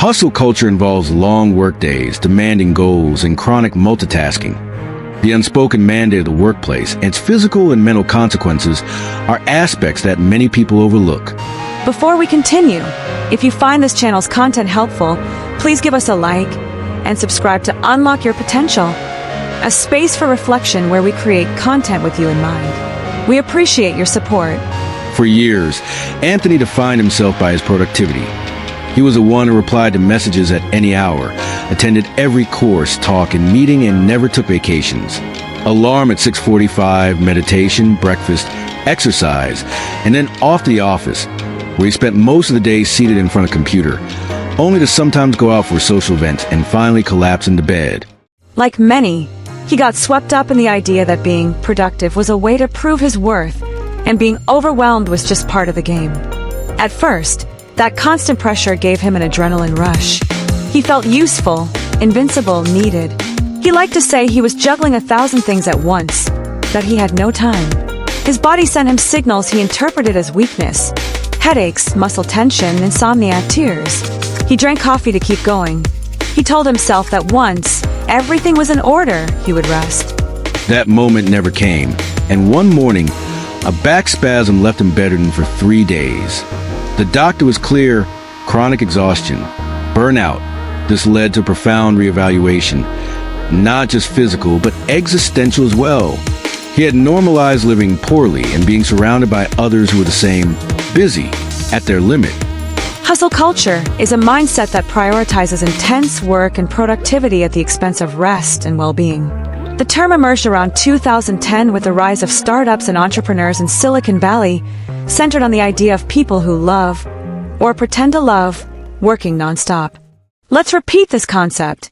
Hustle culture involves long workdays, demanding goals, and chronic multitasking. The unspoken mandate of the workplace and its physical and mental consequences are aspects that many people overlook. Before we continue, if you find this channel's content helpful, please give us a like and subscribe to unlock your potential, a space for reflection where we create content with you in mind. We appreciate your support. For years, Anthony defined himself by his productivity. He was the one who replied to messages at any hour, attended every course, talk, and meeting, and never took vacations. Alarm at 6:45, meditation, breakfast, exercise, and then off to the office, where he spent most of the day seated in front of a computer, only to sometimes go out for a social event and finally collapse into bed. Like many, he got swept up in the idea that being productive was a way to prove his worth, and being overwhelmed was just part of the game. At first, that constant pressure gave him an adrenaline rush. He felt useful, invincible, needed. He liked to say he was juggling 1,000 things at once, that he had no time. His body sent him signals he interpreted as weakness: headaches, muscle tension, insomnia, tears. He drank coffee to keep going. He told himself that once everything was in order, he would rest. That moment never came, and one morning, a back spasm left him bedridden for 3 days. The doctor was clear: chronic exhaustion, burnout. This led to profound reevaluation, not just physical, but existential as well. He had normalized living poorly and being surrounded by others who were the same, busy, at their limit. Hustle culture is a mindset that prioritizes intense work and productivity at the expense of rest and well-being. The term emerged around 2010 with the rise of startups and entrepreneurs in Silicon Valley, centered on the idea of people who love, or pretend to love, working nonstop. Let's repeat this concept.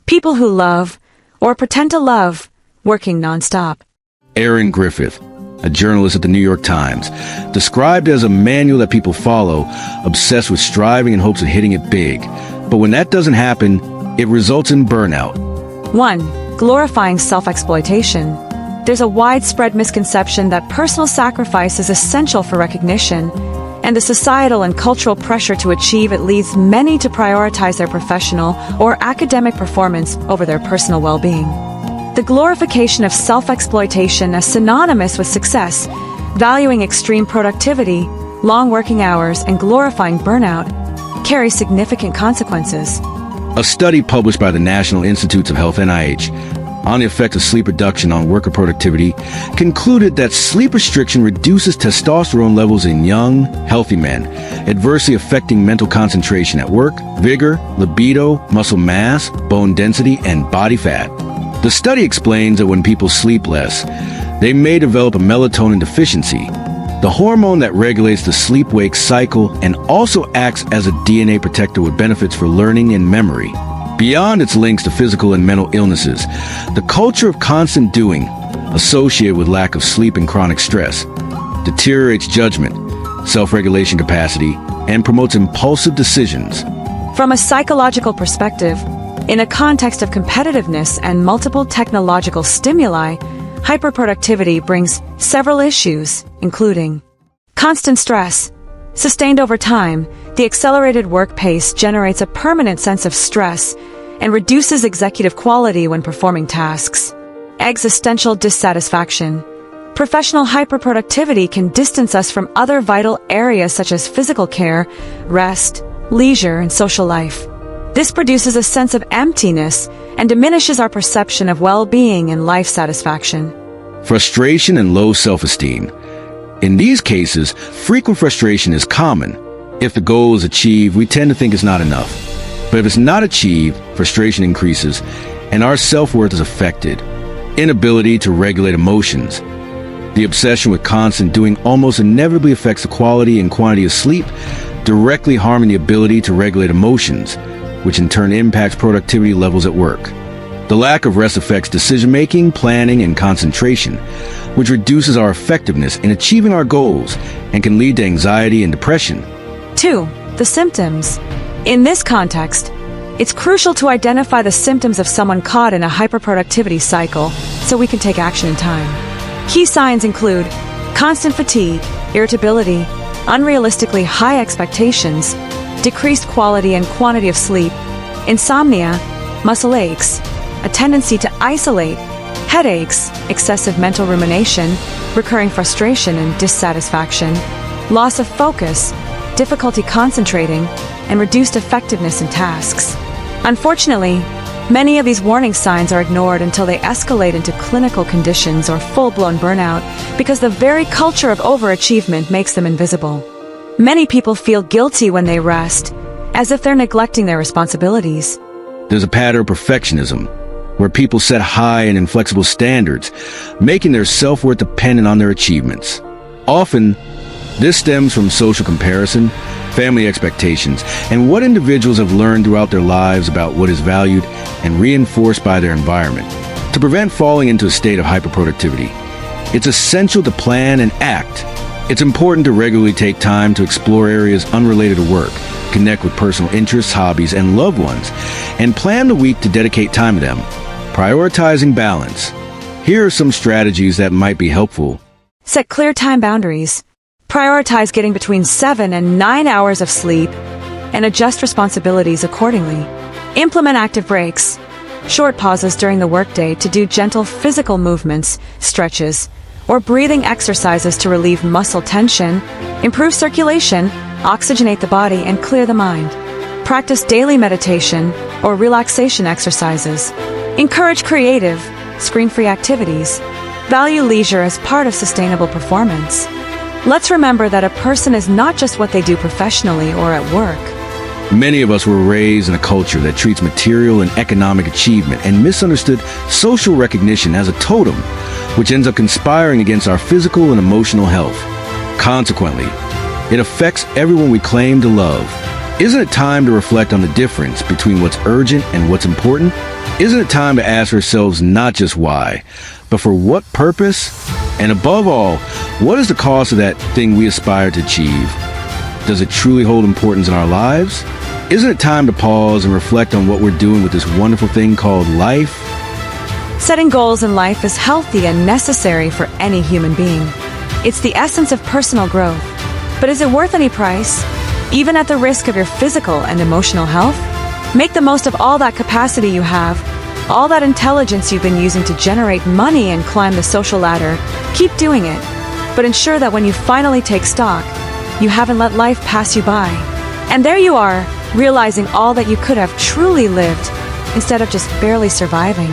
People who love, or pretend to love, working nonstop. Aaron Griffith, a journalist at the New York Times, described as a manual that people follow, obsessed with striving in hopes of hitting it big. But when that doesn't happen, it results in burnout. 1. Glorifying self-exploitation. There's a widespread misconception that personal sacrifice is essential for recognition, and the societal and cultural pressure to achieve it leads many to prioritize their professional or academic performance over their personal well-being. The glorification of self-exploitation is synonymous with success, valuing extreme productivity, long working hours, and glorifying burnout, carries significant consequences. A study published by the National Institutes of Health (NIH) on the effect of sleep reduction on worker productivity concluded that sleep restriction reduces testosterone levels in young, healthy men, adversely affecting mental concentration at work, vigor, libido, muscle mass, bone density, and body fat. The study explains that when people sleep less, they may develop a melatonin deficiency, the hormone that regulates the sleep-wake cycle and also acts as a DNA protector with benefits for learning and memory. Beyond its links to physical and mental illnesses, the culture of constant doing, associated with lack of sleep and chronic stress, deteriorates judgment, self-regulation capacity, and promotes impulsive decisions. From a psychological perspective, in a context of competitiveness and multiple technological stimuli, hyperproductivity brings several issues, including constant stress. Sustained over time, the accelerated work pace generates a permanent sense of stress and reduces executive quality when performing tasks. Existential dissatisfaction. Professional hyperproductivity can distance us from other vital areas such as physical care, rest, leisure, and social life. This produces a sense of emptiness and diminishes our perception of well-being and life satisfaction. Frustration and low self-esteem. In these cases, frequent frustration is common. If the goal is achieved, we tend to think it's not enough. But if it's not achieved, frustration increases, and our self-worth is affected. Inability to regulate emotions. The obsession with constant doing almost inevitably affects the quality and quantity of sleep, directly harming the ability to regulate emotions, which in turn impacts productivity levels at work. The lack of rest affects decision-making, planning, and concentration, which reduces our effectiveness in achieving our goals and can lead to anxiety and depression. 2. The symptoms. In this context, it's crucial to identify the symptoms of someone caught in a hyperproductivity cycle so we can take action in time. Key signs include constant fatigue, irritability, unrealistically high expectations, decreased quality and quantity of sleep, insomnia, muscle aches, a tendency to isolate, headaches, excessive mental rumination, recurring frustration and dissatisfaction, loss of focus, difficulty concentrating, and reduced effectiveness in tasks. Unfortunately, many of these warning signs are ignored until they escalate into clinical conditions or full-blown burnout because the very culture of overachievement makes them invisible. Many people feel guilty when they rest, as if they're neglecting their responsibilities. There's a pattern of perfectionism, where people set high and inflexible standards, making their self-worth dependent on their achievements. Often, this stems from social comparison, family expectations, and what individuals have learned throughout their lives about what is valued and reinforced by their environment. To prevent falling into a state of hyperproductivity, it's essential to plan and act. It's important to regularly take time to explore areas unrelated to work, connect with personal interests, hobbies, and loved ones, and plan the week to dedicate time to them. Prioritizing balance. Here are some strategies that might be helpful. Set clear time boundaries. Prioritize getting between 7 and 9 hours of sleep and adjust responsibilities accordingly. Implement active breaks, short pauses during the workday to do gentle physical movements, stretches, or breathing exercises to relieve muscle tension, improve circulation, oxygenate the body, and clear the mind. Practice daily meditation or relaxation exercises. Encourage creative, screen-free activities. Value leisure as part of sustainable performance. Let's remember that a person is not just what they do professionally or at work. Many of us were raised in a culture that treats material and economic achievement and misunderstood social recognition as a totem, which ends up conspiring against our physical and emotional health. Consequently, it affects everyone we claim to love. Isn't it time to reflect on the difference between what's urgent and what's important? Isn't it time to ask ourselves not just why, but for what purpose? And above all, what is the cost of that thing we aspire to achieve? Does it truly hold importance in our lives? Isn't it time to pause and reflect on what we're doing with this wonderful thing called life? Setting goals in life is healthy and necessary for any human being. It's the essence of personal growth. But is it worth any price, even at the risk of your physical and emotional health? Make the most of all that capacity you have, all that intelligence you've been using to generate money and climb the social ladder. Keep doing it, but ensure that when you finally take stock, you haven't let life pass you by. And there you are, realizing all that you could have truly lived instead of just barely surviving.